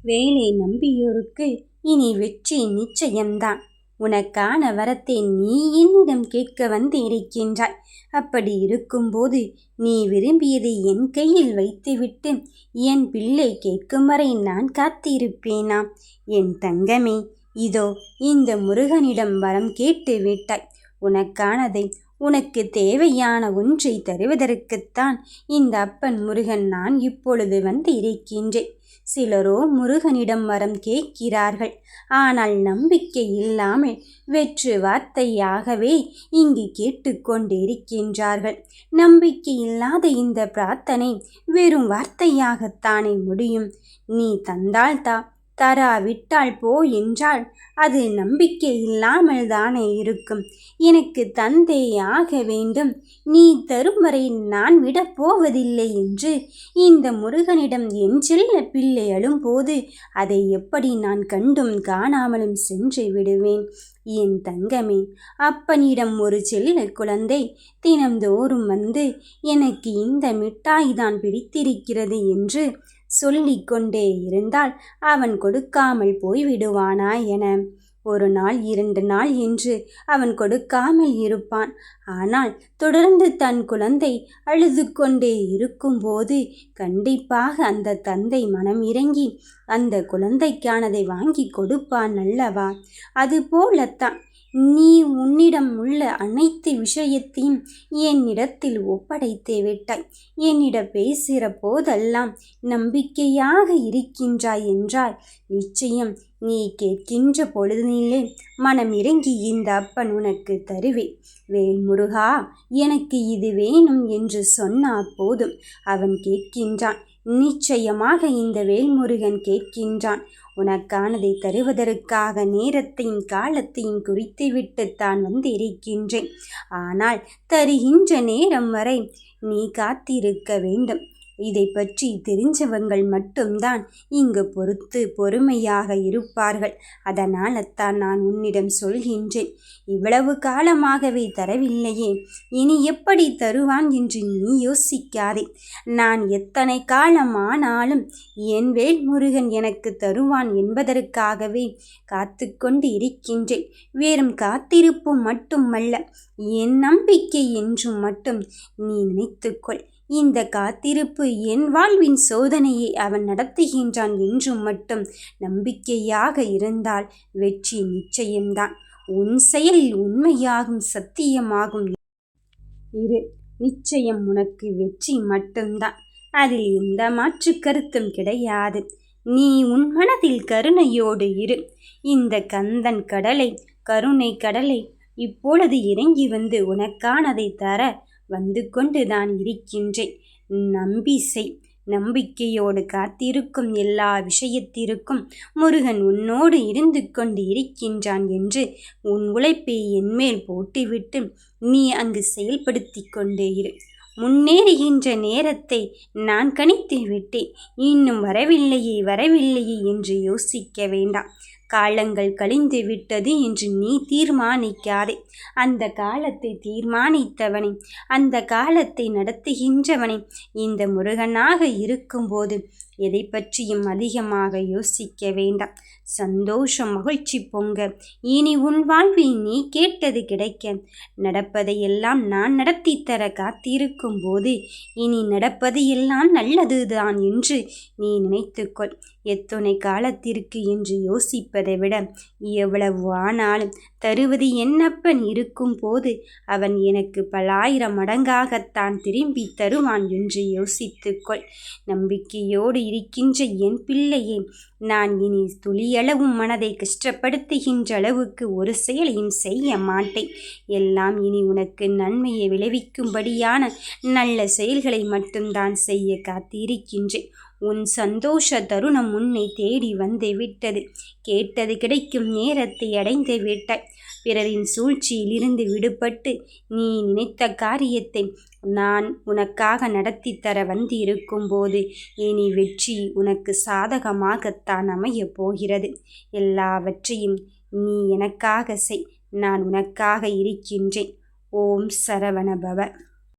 வேலை நம்பியோருக்கு இனி வெற்றி நிச்சயம்தான். உனக்கான வரத்தை நீ என்னிடம் கேட்க வந்து இருக்கின்றாய். அப்படி இருக்கும்போது நீ விரும்பியதை என் கையில் வைத்துவிட்டு என் பிள்ளை கேட்கும் வரை நான் காத்திருப்பேனா? என் தங்கமே, இதோ இந்த முருகனிடம் வரம் கேட்டு விட்டாய். உனக்கானதை, உனக்கு தேவையான ஒன்றை தருவதற்குத்தான் இந்த அப்பன் முருகன் நான் இப்பொழுது வந்து இருக்கின்றேன். சிலரோ முருகனிடம் வரம் கேட்கிறார்கள். ஆனால் நம்பிக்கை இல்லாமல் வெற்று வார்த்தையாகவே இங்கு கேட்டுக்கொண்டிருக்கின்றார்கள். நம்பிக்கை இல்லாத இந்த பிரார்த்தனை வெறும் வார்த்தையாகத்தானே முடியும். நீ தந்தால் தா, தராவிட்டால் போ என்றால் அது நம்பிக்கை இல்லாமல் தானே இருக்கும். எனக்கு தந்தே ஆக வேண்டும், நீ தரும் வரை நான் விடப் போவதில்லை என்று இந்த முருகனிடம் என் செல்ல பிள்ளை அழும்போது அதை எப்படி நான் கண்டும் காணாமலும் சென்று விடுவேன்? என் தங்கமே, அப்பனிடம் ஒரு செல்ல குழந்தை தினம்தோறும் வந்து எனக்கு இந்த மிட்டாய் தான் பிடித்திருக்கிறது என்று சொல்லிக்கொண்டே இருந்தால் அவன் கொடுக்காமல் போய்விடுவானா என? ஒரு நாள் 2 நாள் என்று அவன் கொடுக்காமல் இருப்பான். ஆனால் தொடர்ந்து தன் குழந்தை அழுது கொண்டே இருக்கும்போது கண்டிப்பாக அந்த தந்தை மனம் இறங்கி அந்த குழந்தைக்கானதை வாங்கி கொடுப்பான் அல்லவா? அதுபோலத்தான் நீ உன்னிடம் உள்ள அனைத்து விஷயத்தையும் என்னிடத்தில் ஒப்படைத்து விட்டாய். என்னிடம் பேசுகிற போதெல்லாம் நம்பிக்கையாக இருக்கின்றாய் என்றால் நிச்சயம் நீ கேட்கின்ற பொழுதிலே மனம் இறங்கி இந்த அப்பன் உனக்கு தருவேன். வேல்முருகா, எனக்கு இது வேணும் என்று சொன்னால் போதும், அவன் கேட்கின்றான். நிச்சயமாக இந்த வேல்முருகன் கேட்கின்றான். உனக்கானதை தருவதற்காக நேரத்தையும் காலத்தையும் குறித்துவிட்டுத்தான் வந்து இருக்கின்றேன். ஆனால் தருகின்ற நேரம் வரை நீ காத்திருக்க வேண்டும். இதை பற்றி தெரிஞ்சவங்கள் மட்டும்தான் இங்கு பொறுமையாக இருப்பார்கள். அதனால் தான் நான் உன்னிடம் சொல்கின்றேன். இவ்வளவு காலமாகவே தரவில்லையே, இனி எப்படி தருவான் என்று நீ யோசிக்காதே. நான் எத்தனை காலம் ஆனாலும் என் வேல்முருகன் எனக்கு தருவான் என்பதற்காகவே காத்து கொண்டு இருக்கின்றேன். வெறும் காத்திருப்பு மட்டுமல்ல, என் நம்பிக்கை என்றும் மட்டும் நீ நினைத்துக்கொள். இந்த காத்திருப்பு என் வாழ்வின் சோதனையை அவன் நடத்துகின்றான் என்றும் மட்டும் நம்பிக்கையாக இருந்தால் வெற்றி நிச்சயம்தான். உன் செயலில் உண்மையாகும், சத்தியமாகும் இரு. நிச்சயம் உனக்கு வெற்றி மட்டும்தான். அதில் எந்த மாற்று கருத்தும் கிடையாது. நீ உன் மனதில் கருணையோடு இரு. இந்த கந்தன் கடலை, கருணை கடலை இப்பொழுது இறங்கி வந்து உனக்கானதை தர வந்து கொண்டுதான் இருக்கின்றேன். நம்பி செய். நம்பிக்கையோடு காத்திருக்கும் எல்லா விஷயத்திற்கும் முருகன் உன்னோடு இருந்து கொண்டு இருக்கின்றான் என்று உன் உழைப்பை என்மேல் போட்டுவிட்டு நீ அங்கு செயல்படுத்தி கொண்டே இரு. முன்னேறுகின்ற நேரத்தை நான் கணித்து விட்டேன். இன்னும் வரவில்லையே என்று யோசிக்க வேண்டாம். காலங்கள் கழிந்து விட்டது என்று நீ தீர்மானிக்காதே. அந்த காலத்தை தீர்மானித்தவனை, அந்த காலத்தை நடத்துகின்றவனை இந்த முருகனாக இருக்கும்போது எதை பற்றியும் அதிகமாக யோசிக்க வேண்டாம். சந்தோஷம், மகிழ்ச்சி பொங்க இனி உன் வாழ்வில் நீ கேட்டது கிடைக்க நடப்பதையெல்லாம் நான் நடத்தி தர காத்திருக்கும் போது இனி நடப்பது எல்லாம் நல்லதுதான் என்று நீ நினைத்துக்கொள். எத்தனை காலத்திற்கு என்று யோசிப்பதை விட எவ்வளவு ஆனாலும் தருவது என்னப்பன் இருக்கும் போது அவன் எனக்கு பலாயிரம் மடங்காகத்தான் திரும்பி தருவான் என்று யோசித்துக்கொள். நம்பிக்கையோடு இருக்கின்ற என் பிள்ளையே, நான் இனி துளியளவும் மனதை கஷ்டப்படுத்துகின்ற அளவுக்கு ஒரு செயலையும் செய்ய மாட்டேன். எல்லாம் இனி உனக்கு நன்மையை விளைவிக்கும்படியான நல்ல செயல்களை மட்டும்தான் செய்ய காத்திருக்கின்றேன். உன் சந்தோஷ தருணம் உன்னை தேடி வந்து விட்டது. கேட்டது கிடைக்கும் நேரத்தை அடைந்து விட்டாய். பிறரின் சூழ்ச்சியிலிருந்து விடுபட்டு நீ நினைத்த காரியத்தை நான் உனக்காக நடத்தி தர வந்து இருக்கும்போது இனி வெற்றி உனக்கு சாதகமாகத்தான் அமையப் போகிறது. எல்லாவற்றையும் நீ எனக்காக செய். நான் உனக்காக இருக்கின்றேன். ஓம் சரவண பவ.